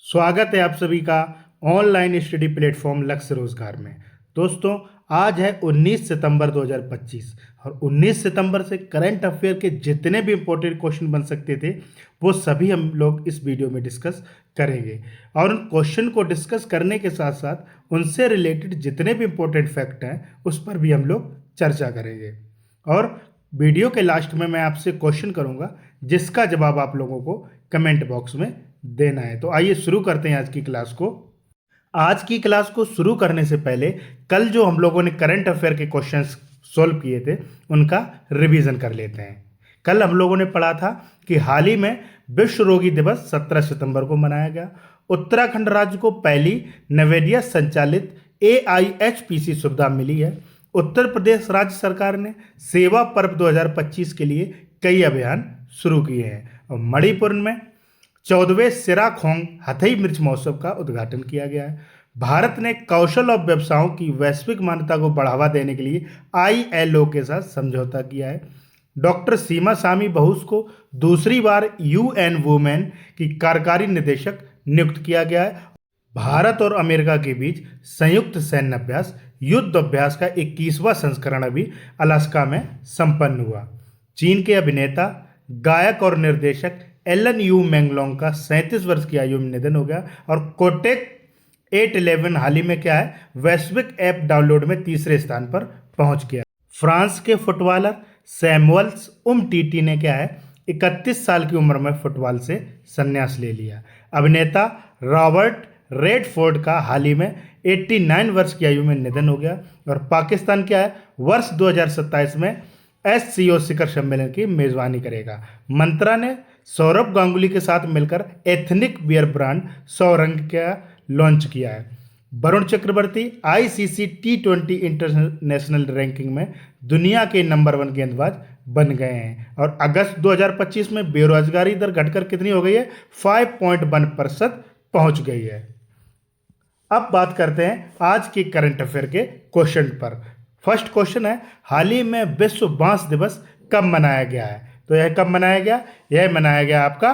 स्वागत है आप सभी का ऑनलाइन स्टडी प्लेटफॉर्म लक्ष्य रोजगार में। दोस्तों, आज है 19 सितंबर 2025 और 19 सितंबर से करंट अफेयर के जितने भी इंपॉर्टेंट क्वेश्चन बन सकते थे वो सभी हम लोग इस वीडियो में डिस्कस करेंगे। और उन क्वेश्चन को डिस्कस करने के साथ साथ उनसे रिलेटेड जितने भी इंपॉर्टेंट फैक्ट हैं उस पर भी हम लोग चर्चा करेंगे। और वीडियो के लास्ट में मैं आपसे क्वेश्चन करूंगा जिसका जवाब आप लोगों को कमेंट बॉक्स में देना है। तो आइए शुरू करते हैं आज की क्लास को। आज की क्लास को शुरू करने से पहले कल जो हम लोगों ने करंट अफेयर के क्वेश्चंस सॉल्व किए थे उनका रिवीजन कर लेते हैं। कल हम लोगों ने पढ़ा था कि हाल ही में विश्व रोगी दिवस 17 सितंबर को मनाया गया। उत्तराखंड राज्य को पहली नवेदिया संचालित AIHPC सुविधा मिली है। उत्तर प्रदेश राज्य सरकार ने सेवा पर्व 2025 के लिए कई अभियान शुरू किए हैं। और मणिपुर में 14वें सिराखोंग हथई मिर्च महोत्सव का उद्घाटन किया गया है। भारत ने कौशल और व्यवसायों की वैश्विक मान्यता को बढ़ावा देने के लिए ILO के साथ समझौता किया है। डॉक्टर सीमा स्वामी बहुस को दूसरी बार UN वुमेन की कार्यकारी निदेशक नियुक्त किया गया है। भारत और अमेरिका के बीच संयुक्त सैन्य अभ्यास युद्ध अभ्यास का 21वां संस्करण अभी अलास्का में संपन्न हुआ। चीन के अभिनेता, गायक और निर्देशक एलन यू मैंगलोंग का 37 वर्ष की आयु में निधन हो गया। और कोटेक 811 हाल ही में क्या है, वैश्विक ऐप डाउनलोड में तीसरे स्थान पर पहुंच गया। फ्रांस के फुटबॉलर सैमुअल्स उमटीटी ने क्या है, 31 साल की उम्र में फुटबॉल से संन्यास ले लिया। अभिनेता रॉबर्ट रेडफोर्ड का हाल ही में 89 वर्ष की आयु में निधन हो गया। और पाकिस्तान क्या है, वर्ष 2027 में SCO शिखर सम्मेलन की मेजबानी करेगा। मंत्रा ने सौरभ गांगुली के साथ मिलकर एथनिक बियर ब्रांड सौरंग का लॉन्च किया है। Varun Chakravarthy ICC T20 international ranking में दुनिया के नंबर 1 गेंदबाज बन गए हैं। और अगस्त 2025 में बेरोजगारी दर घटकर कितनी हो गई है, 5.1% पहुंच गई है। अब बात करते हैं आज के करंट अफेयर के क्वेश्चन पर। फर्स्ट क्वेश्चन है, हाल ही में विश्व बांस दिवस कब मनाया गया है? तो यह कब मनाया गया? यह मनाया गया आपका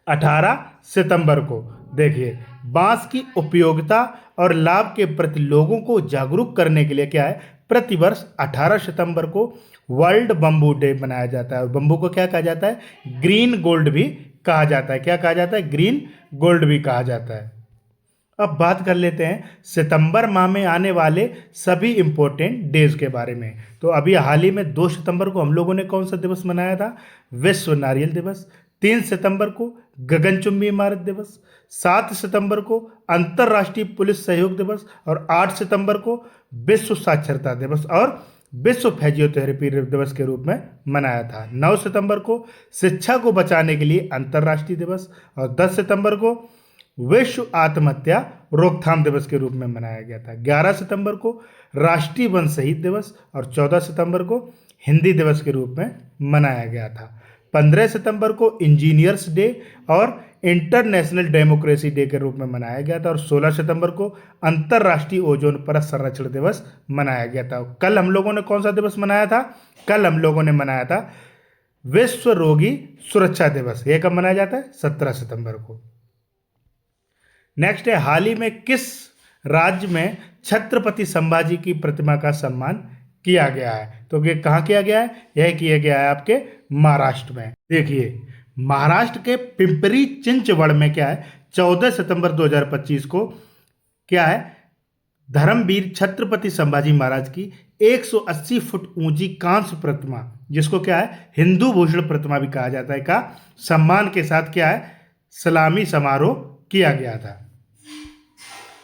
18 सितंबर को। देखिए, बांस की उपयोगिता और लाभ के प्रति लोगों को जागरूक करने के लिए क्या है, प्रतिवर्ष 18 सितंबर को वर्ल्ड बम्बू डे मनाया जाता है। और बम्बू को क्या कहा जाता है, ग्रीन गोल्ड भी कहा जाता है। क्या कहा जाता है, ग्रीन गोल्ड भी कहा जाता है। अब बात कर लेते हैं सितंबर माह में आने वाले सभी इंपॉर्टेंट डेज के बारे में। तो अभी हाल ही में 2 सितंबर को हम लोगों ने कौन सा दिवस मनाया था, विश्व नारियल दिवस। 3 सितंबर को गगनचुंबी इमारत दिवस। 7 सितंबर को अंतर्राष्ट्रीय पुलिस सहयोग दिवस। और 8 सितंबर को विश्व साक्षरता दिवस और विश्व फिजियोथेरेपी दिवस के रूप में मनाया था। 9 सितंबर को शिक्षा को बचाने के लिए अंतर्राष्ट्रीय दिवस। और 10 सितंबर को विश्व आत्महत्या रोकथाम दिवस के रूप में मनाया गया था। 11 सितंबर को राष्ट्रीय वन शहीद दिवस और 14 सितंबर को हिंदी दिवस के रूप में मनाया गया था। 15 सितंबर को इंजीनियर्स डे और इंटरनेशनल डेमोक्रेसी डे के रूप में मनाया गया था। और 16 सितंबर को अंतर्राष्ट्रीय ओजोन परत संरक्षण दिवस मनाया गया था। कल हम लोगों ने कौन सा दिवस मनाया था? कल हम लोगों ने मनाया था विश्व रोगी सुरक्षा दिवस। यह कब मनाया जाता है? 17 सितंबर को। नेक्स्ट है, हाल ही में किस राज्य में छत्रपति संभाजी की प्रतिमा का सम्मान किया गया है? तो ये कहाँ किया गया है? यह किया गया है आपके महाराष्ट्र में। देखिए, महाराष्ट्र के पिंपरी चिंचवड़ में क्या है, 14 सितंबर 2025 को क्या है, धर्मवीर छत्रपति संभाजी महाराज की 180 फुट ऊंची कांस्य प्रतिमा, जिसको क्या है, हिंदू भूषण प्रतिमा भी कहा जाता है, का सम्मान के साथ क्या है, सलामी समारोह किया गया था।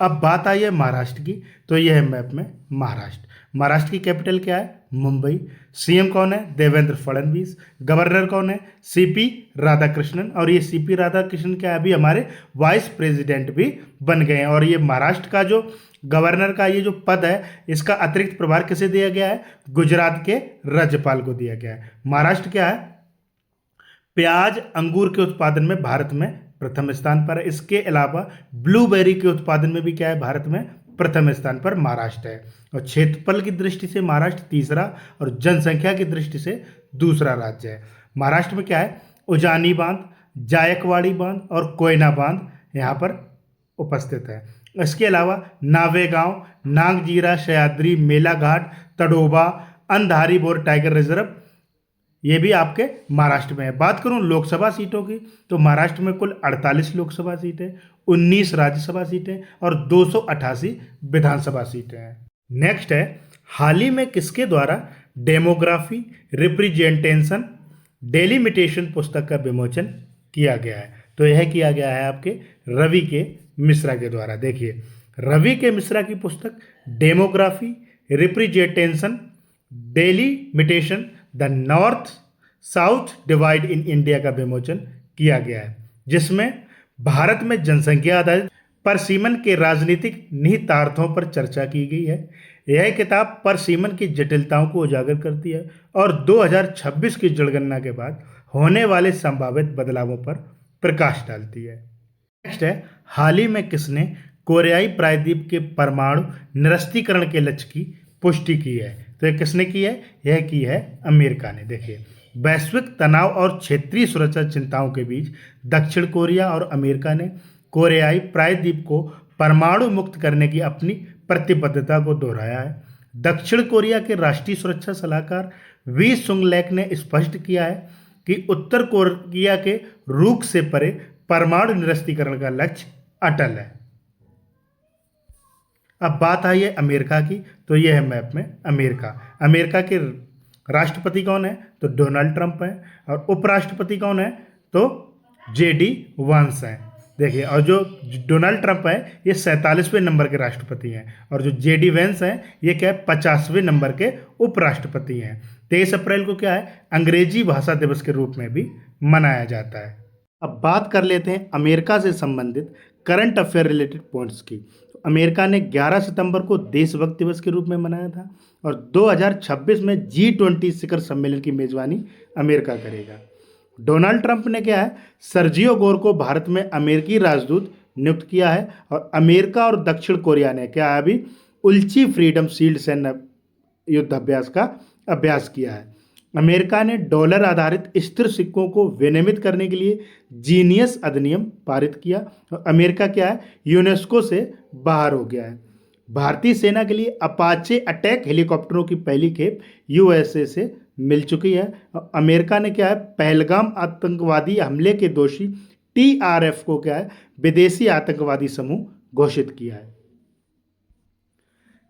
अब बात आई है महाराष्ट्र की। तो यह है मैप में महाराष्ट्र। महाराष्ट्र की कैपिटल क्या है? मुंबई। CM कौन है? देवेंद्र फडणवीस। गवर्नर कौन है? CP राधाकृष्णन। और ये CP राधाकृष्णन क्या है, अभी हमारे वाइस प्रेसिडेंट भी बन गए हैं। और ये महाराष्ट्र का जो गवर्नर का ये जो पद है, इसका अतिरिक्त प्रभार किसे दिया गया है? गुजरात के राज्यपाल को दिया गया है। महाराष्ट्र क्या है, प्याज अंगूर के उत्पादन में भारत में प्रथम स्थान पर है। इसके अलावा ब्लूबेरी के उत्पादन में भी क्या है, भारत में प्रथम स्थान पर महाराष्ट्र है। और क्षेत्रफल की दृष्टि से महाराष्ट्र तीसरा और जनसंख्या की दृष्टि से दूसरा राज्य है। महाराष्ट्र में क्या है, उजानी बांध, जायकवाड़ी बांध और कोयना बांध यहाँ पर उपस्थित है। इसके अलावा नावेगांव, Nagzira, Sahyadri, Melaghat, Tadoba, Andhari bore tiger reserve, ये भी आपके महाराष्ट्र में है। बात करूं लोकसभा सीटों की, तो महाराष्ट्र में कुल 48 लोकसभा सीटें, 19 राज्यसभा सीटें और 288 विधानसभा सीटें हैं। नेक्स्ट है, हाल ही में किसके द्वारा डेमोग्राफी, रिप्रेजेंटेशन, डेलिमिटेशन पुस्तक का विमोचन किया गया है? तो यह किया गया है आपके रवि के मिश्रा के द्वारा। देखिए, रवि के मिश्रा की पुस्तक demography, representation, delimitation, the north south divide in India का विमोचन किया गया है, जिसमें भारत में जनसंख्या आधारित परसीमन के राजनीतिक निहितार्थों पर चर्चा की गई है। यह किताब परसीमन की जटिलताओं को उजागर करती है और 2026 की जनगणना के बाद होने वाले संभावित बदलावों पर प्रकाश डालती है। नेक्स्ट है, हाल ही में किसने कोरियाई प्रायद्वीप के परमाणु निरस्त्रीकरण के लक्ष्य की पुष्टि की है? तो यह किसने की है? यह की है अमेरिका ने। देखिए, वैश्विक तनाव और क्षेत्रीय सुरक्षा चिंताओं के बीच दक्षिण कोरिया और अमेरिका ने कोरियाई प्रायद्वीप को परमाणु मुक्त करने की अपनी प्रतिबद्धता को दोहराया है। दक्षिण कोरिया के राष्ट्रीय सुरक्षा सलाहकार वी सुंगलैक ने स्पष्ट किया है कि उत्तर कोरिया के रुख से परे परमाणु निरस्त्रीकरण का लक्ष्य अटल है। अब बात आई है अमेरिका की, तो यह है मैप में अमेरिका। अमेरिका के राष्ट्रपति कौन है? तो डोनाल्ड ट्रंप है। और उपराष्ट्रपति कौन है? तो जेडी वांस हैं। देखिए, और जो डोनाल्ड ट्रंप है ये 47वें नंबर के राष्ट्रपति हैं, और जो जेडी वेंस हैं ये क्या है? 50वें नंबर के उपराष्ट्रपति हैं। 23 अप्रैल को क्या है? अंग्रेजी भाषा दिवस के रूप में भी मनाया जाता है। अब बात कर लेते हैं अमेरिका से संबंधित करंट अफेयर रिलेटेड पॉइंट्स की। तो अमेरिका ने 11 सितंबर को देशभक्त दिवस के रूप में मनाया था, और 2026 में G20 शिखर सम्मेलन की मेजबानी अमेरिका करेगा। डोनाल्ड ट्रंप ने क्या है? सर्जियो गोर को भारत में अमेरिकी राजदूत नियुक्त किया है, और अमेरिका और दक्षिण कोरिया ने क्या है? अभी उल्ची फ्रीडम शील्ड सैन्य युद्धाभ्यास का अभ्यास किया है। अमेरिका ने डॉलर आधारित स्थिर सिक्कों को विनियमित करने के लिए जीनियस अधिनियम पारित किया, और अमेरिका क्या है? यूनेस्को से बाहर हो गया है। भारतीय सेना के लिए अपाचे अटैक हेलीकॉप्टरों की पहली खेप यूएसए से मिल चुकी है। और अमेरिका ने क्या है? पहलगाम आतंकवादी हमले के दोषी टीआरएफ को क्या है? विदेशी आतंकवादी समूह घोषित किया है।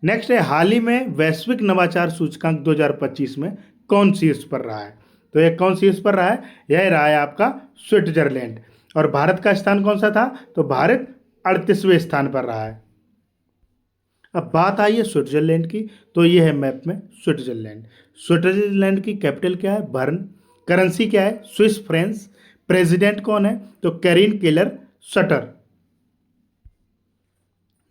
नेक्स्ट है, हाल ही में वैश्विक नवाचार सूचकांक 2025 में कौन शीर्ष पर रहा है? तो यह कौन शीर्ष पर रहा है? यह रहा है आपका स्विट्जरलैंड। और भारत का स्थान कौन सा था? तो भारत 38वें स्थान पर रहा है। अब बात आई है स्विट्जरलैंड की, तो यह है मैप में स्विट्जरलैंड। स्विट्जरलैंड की कैपिटल क्या है? बर्न। करेंसी क्या है? Swiss French. प्रेसिडेंट कौन है? तो कैरिन केलर सटर।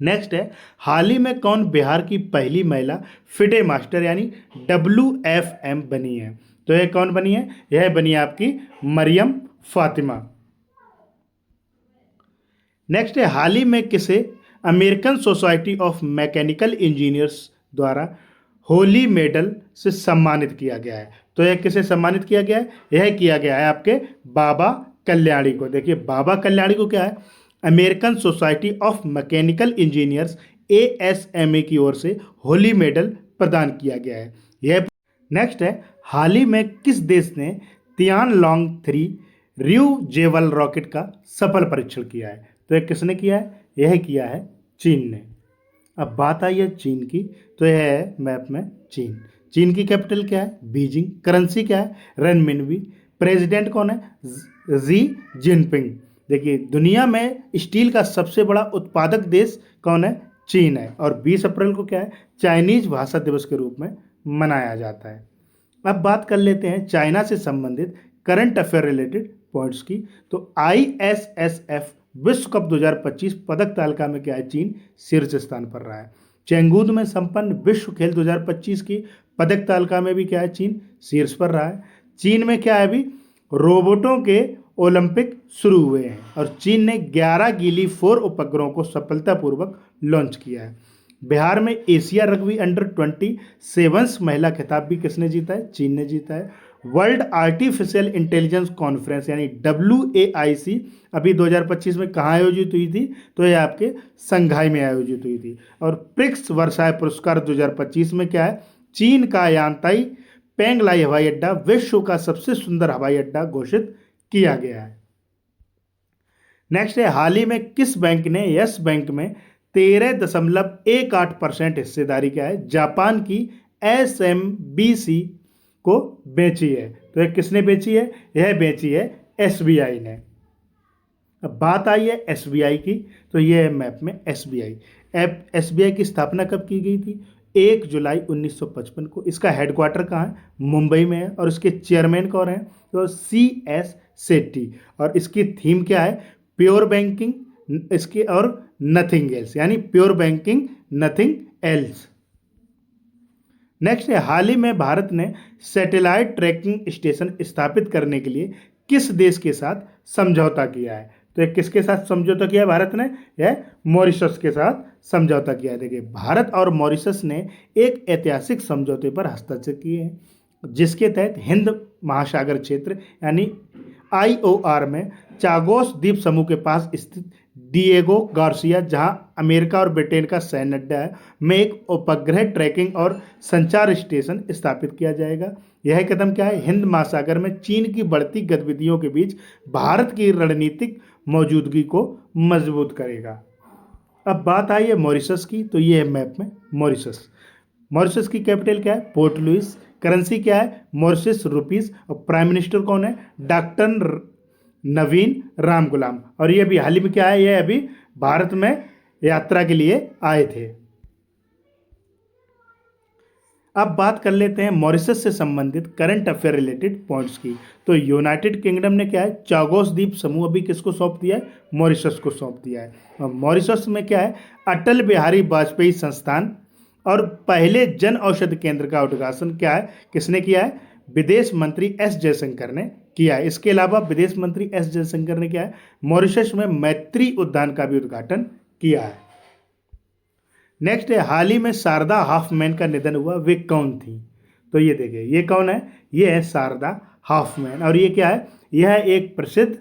नेक्स्ट है, हाल ही में कौन बिहार की पहली महिला फिडे मास्टर यानी WFM बनी है? तो यह कौन बनी है? यह बनी है आपकी मरियम फातिमा। नेक्स्ट है, हाल ही में किसे American society of mechanical engineers द्वारा होली मेडल से सम्मानित किया गया है? तो यह किसे सम्मानित किया गया है? यह किया गया है आपके बाबा कल्याणी को। देखिए, बाबा कल्याणी को क्या है? American society of mechanical engineers ASMA की ओर से होली मेडल प्रदान किया गया है। यह नेक्स्ट है, हाल ही में किस देश ने तियानलोंग 3 रियूजेबल रॉकेट का सफल परीक्षण किया है? तो यह किसने किया है? यह किया है चीन ने। अब बात आई है चीन की, तो यह है मैप में चीन। चीन की कैपिटल क्या है? बीजिंग। करेंसी क्या है? रेनमिनबी। प्रेसिडेंट कौन है? Xi Jinping. देखिए, दुनिया में स्टील का सबसे बड़ा उत्पादक देश कौन है? चीन है। और 20 अप्रैल को क्या है? चाइनीज भाषा दिवस के रूप में मनाया जाता है। अब बात कर लेते हैं चाइना से संबंधित करंट अफेयर रिलेटेड पॉइंट्स की। तो ISSF विश्व कप 2025 पदक तालिका में क्या है? चीन शीर्ष स्थान पर रहा है। चेंगून में संपन्न विश्व खेल 2025 की पदक तालिका में भी क्या है? चीन शीर्ष पर रहा है। चीन में क्या है? अभी रोबोटों के ओलंपिक शुरू हुए हैं, और चीन ने 11 गीली 4 उपग्रहों को सफलतापूर्वक लॉन्च किया है। बिहार में एशिया रग्बी अंडर 27 महिला खिताब भी किसने जीता है? चीन ने जीता है। वर्ल्ड आर्टिफिशियल इंटेलिजेंस कॉन्फ्रेंस यानी WAIC अभी 2025 में कहाँ आयोजित हुई थी? तो ये आपके संघाई में आयोजित हुई थी। और प्रिक्स वर्साय पुरस्कार 2025 में क्या है? चीन का यांताई पेंगलाई हवाई अड्डा विश्व का सबसे सुंदर हवाई अड्डा घोषित किया गया है। नेक्स्ट है, हाल ही में किस बैंक ने यस बैंक में 13.18% हिस्सेदारी क्या है? जापान की SMBC को बेची है। तो ये किसने बेची है? यह बेची है SBI ने। अब बात आई है SBI की, तो ये है मैप में SBI। SBI की स्थापना कब की गई थी? 1 जुलाई 1955 को। इसका हेडक्वार्टर कहाँ है? मुंबई में है। और इसके चेयरमैन कौन है? तो CS सेट्टी। और इसकी थीम क्या है? प्योर बैंकिंग इसके और नथिंग एल्स, यानी pure banking nothing else. Next है, हाल ही में भारत ने सैटेलाइट ट्रैकिंग स्टेशन स्थापित करने के लिए किस देश के साथ समझौता किया है? तो ये किसके साथ समझौता किया है भारत ने? यह मॉरिशस के साथ समझौता किया है। देखिए, भारत और मॉरिशस ने एक ऐतिहासिक समझौते पर हस्ताक्षर किए हैं, जिसके तहत हिंद महासागर क्षेत्र यानी IOR में चागोस द्वीप समूह के पास स्थित डिएगो गार्सिया, जहां अमेरिका और ब्रिटेन का सैन्य अड्डा है, में एक उपग्रह ट्रैकिंग और संचार स्टेशन स्थापित किया जाएगा। यह कदम क्या है? हिंद महासागर में चीन की बढ़ती गतिविधियों के बीच भारत की रणनीतिक मौजूदगी को मजबूत करेगा। अब बात आई है मॉरिशस की, तो ये है मैप में मॉरिशस। मॉरिशस की कैपिटल क्या है? Port Louis. करेंसी क्या है? Mauritius rupees. और प्राइम मिनिस्टर कौन है? डॉक्टर नवीन राम गुलाम। और ये अभी हाल ही में क्या है? ये अभी भारत में यात्रा के लिए आए थे। अब बात कर लेते हैं मॉरिशस से संबंधित करंट अफेयर रिलेटेड पॉइंट्स की। तो यूनाइटेड किंगडम ने क्या है? चागोस द्वीप समूह अभी किसको सौंप दिया है? मॉरिशस को सौंप दिया है। और मॉरिशस में क्या है? अटल बिहारी वाजपेयी संस्थान और पहले जन औषधि केंद्र का उद्घाटन क्या है? किसने किया है? विदेश मंत्री S जयशंकर ने किया है। इसके अलावा विदेश मंत्री S जयशंकर ने क्या है? मॉरिशस में मैत्री उद्यान का भी उद्घाटन किया है। नेक्स्ट है, हाल ही में शारदा हाफमैन का निधन हुआ, वे कौन थी? तो ये देखिए, ये कौन है? ये है शारदा हाफमैन। और ये क्या है? यह एक प्रसिद्ध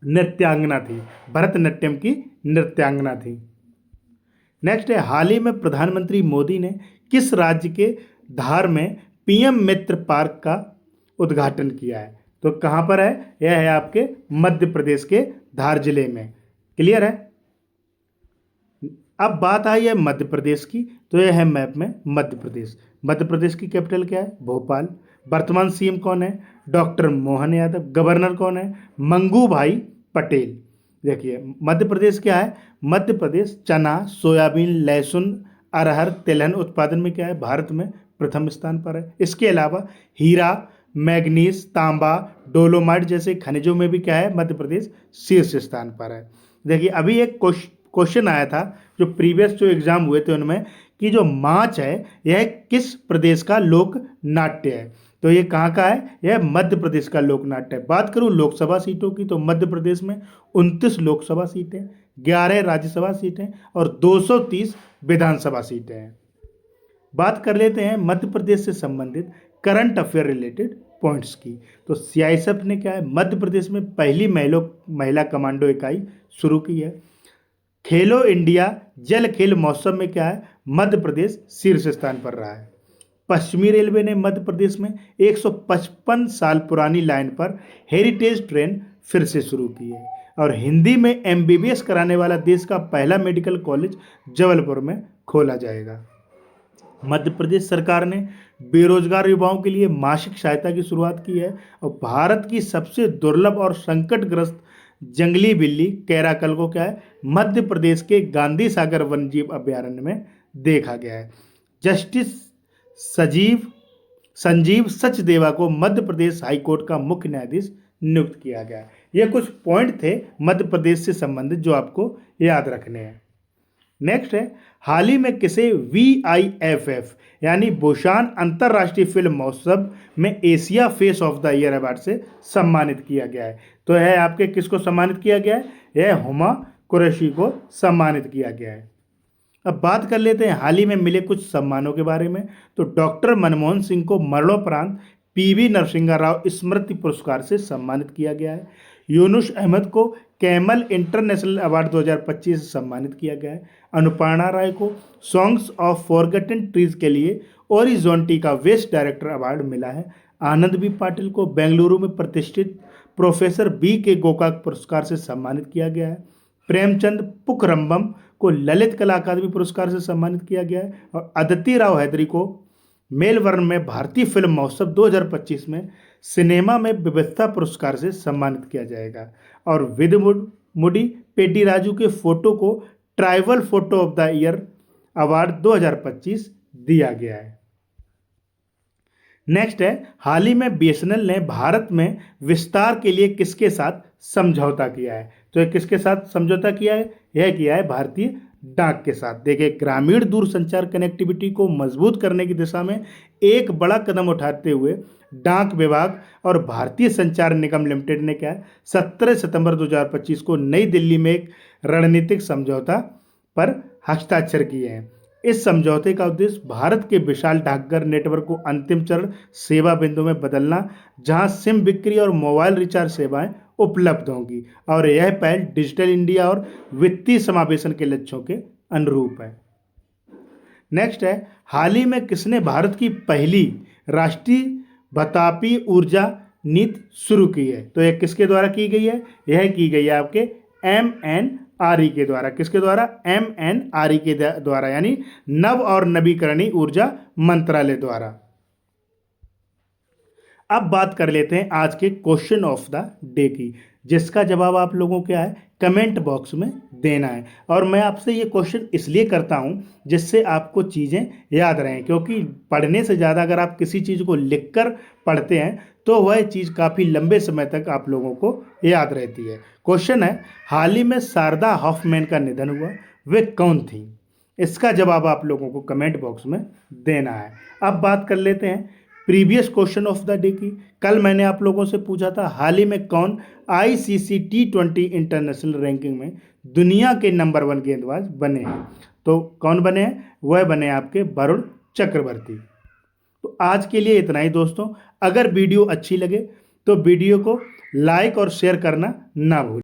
नृत्यांगना थी, भरतनाट्यम की नृत्यांगना थी। नेक्स्ट है, हाल ही में प्रधानमंत्री मोदी ने किस राज्य के धार में PM मित्र पार्क का उद्घाटन किया है? तो कहाँ पर है? यह है आपके मध्य प्रदेश के धार जिले में। क्लियर है? अब बात आई है मध्य प्रदेश की, तो यह है मैप में मध्य प्रदेश। मध्य प्रदेश की कैपिटल क्या है? भोपाल। वर्तमान CM कौन है? डॉक्टर मोहन यादव। गवर्नर कौन है? मंगू भाई पटेल। देखिए, मध्य प्रदेश क्या है? मध्य प्रदेश चना, सोयाबीन, लहसुन, अरहर, तिलहन उत्पादन में क्या है? भारत में प्रथम स्थान पर है। इसके अलावा हीरा, मैग्नीज, तांबा, डोलोमाइट जैसे खनिजों में भी क्या है? मध्य प्रदेश शीर्ष स्थान पर है। देखिए, अभी एक क्वेश्चन आया था जो प्रीवियस जो एग्जाम हुए थे उनमें, कि जो माछ है यह किस प्रदेश का लोक नाट्य है? तो ये कहाँ का है? यह मध्य प्रदेश का लोक नाट्य है। बात करूँ लोकसभा सीटों की, तो मध्य प्रदेश में 29 लोकसभा सीटें, 11 राज्यसभा सीटें और 230 विधानसभा सीटें हैं। बात कर लेते हैं मध्य प्रदेश से संबंधित करंट अफेयर रिलेटेड पॉइंट्स की। तो CISF ने क्या है? मध्य प्रदेश में पहली महिला कमांडो इकाई शुरू की है। खेलो इंडिया जल खेल महोत्सव में क्या है? मध्य प्रदेश शीर्ष स्थान पर रहा है। पश्चिमी रेलवे ने मध्य प्रदेश में 155 साल पुरानी लाइन पर हेरिटेज ट्रेन फिर से शुरू की है। और हिंदी में MBBS कराने वाला देश का पहला मेडिकल कॉलेज जबलपुर में खोला जाएगा। मध्य प्रदेश सरकार ने बेरोजगार युवाओं के लिए मासिक सहायता की शुरुआत की है। और भारत की सबसे दुर्लभ और संकटग्रस्त जंगली बिल्ली कैराकल को क्या है? मध्य प्रदेश के गांधी सागर वन्यजीव अभयारण्य में देखा गया है। जस्टिस संजीव सचदेवा को मध्य प्रदेश हाईकोर्ट का मुख्य न्यायाधीश नियुक्त किया गया है। ये कुछ पॉइंट थे मध्य प्रदेश से संबंधित जो आपको याद रखने हैं। नेक्स्ट है, हाल ही में किसे VIFF यानी बुसान अंतर्राष्ट्रीय फिल्म महोत्सव में Asia face of the year award से सम्मानित किया गया है? तो है आपके किसको सम्मानित किया गया है? यह हुमा कुरैशी को सम्मानित किया गया है। अब बात कर लेते हैं हाल ही में मिले कुछ सम्मानों के बारे में। तो डॉक्टर मनमोहन सिंह को मरणोपरांत पीवी नरसिंहा राव स्मृति पुरस्कार से सम्मानित किया गया है। यूनुस अहमद को कैमल इंटरनेशनल अवार्ड 2025 से सम्मानित किया गया है। अनुपर्णा राय को सॉन्ग्स ऑफ फॉरगॉटन ट्रीज के लिए ओरिजोंटी का बेस्ट डायरेक्टर अवार्ड मिला है। आनंद बी पाटिल को बेंगलुरु में प्रतिष्ठित प्रोफेसर बी के गोकाक पुरस्कार से सम्मानित किया गया है। प्रेमचंद पुखरम्बम को ललित कला अकादमी पुरस्कार से सम्मानित किया गया है। और अदिति राव हैदरी को मेलबर्न में भारतीय फिल्म महोत्सव 2025 में सिनेमा में विविधता पुरस्कार से सम्मानित किया जाएगा। और मुडी पेड्डी राजू के फोटो को tribal photo of the year award 2025 दिया गया है। नेक्स्ट है, हाल ही में बीएसएनएल ने भारत में विस्तार के लिए किसके साथ समझौता किया है? तो ये किसके साथ समझौता किया है? यह किया है भारतीय डाक के साथ। देखिए, ग्रामीण दूरसंचार कनेक्टिविटी को मजबूत करने की दिशा में एक बड़ा कदम उठाते हुए डाक विभाग और भारतीय संचार निगम लिमिटेड ने क्या है 17 सितंबर 2025 को नई दिल्ली में एक रणनीतिक समझौता पर हस्ताक्षर किए हैं। इस समझौते का उद्देश्य भारत के विशाल डाकघर नेटवर्क को अंतिम चरण सेवा बिंदु में बदलना, जहां सिम बिक्री और मोबाइल रिचार्ज सेवाएं उपलब्ध होंगी। और यह पहल डिजिटल इंडिया और वित्तीय समावेशन के लक्ष्यों के अनुरूप है। नेक्स्ट है, हाल ही में किसने भारत की पहली राष्ट्रीय बतापीय ऊर्जा नीति शुरू की है? तो यह किसके द्वारा की गई है? यह की गई है आपके MNRE के द्वारा। किसके द्वारा? MNRE के द्वारा, यानी नव और नवीकरणीय ऊर्जा मंत्रालय द्वारा। अब बात कर लेते हैं आज के क्वेश्चन ऑफ द डे की, जिसका जवाब आप लोगों को क्या है कमेंट बॉक्स में देना है। और मैं आपसे ये क्वेश्चन इसलिए करता हूँ जिससे आपको चीज़ें याद रहें, क्योंकि पढ़ने से ज़्यादा अगर आप किसी चीज़ को लिखकर पढ़ते हैं तो वह चीज़ काफ़ी लंबे समय तक आप लोगों को याद रहती है। क्वेश्चन है, हाल ही में शारदा हॉफमैन का निधन हुआ, वे कौन थी? इसका जवाब आप लोगों को कमेंट बॉक्स में देना है। अब बात कर लेते हैं previous question of the day की। कल मैंने आप लोगों से पूछा था हाल ही में कौन ICC T20 इंटरनेशनल रैंकिंग में दुनिया के नंबर 1 गेंदबाज बने हैं। तो कौन बने हैं? वह बने आपके वरुण चक्रवर्ती। तो आज के लिए इतना ही दोस्तों। अगर वीडियो अच्छी लगे तो वीडियो को लाइक और शेयर करना ना भूलें।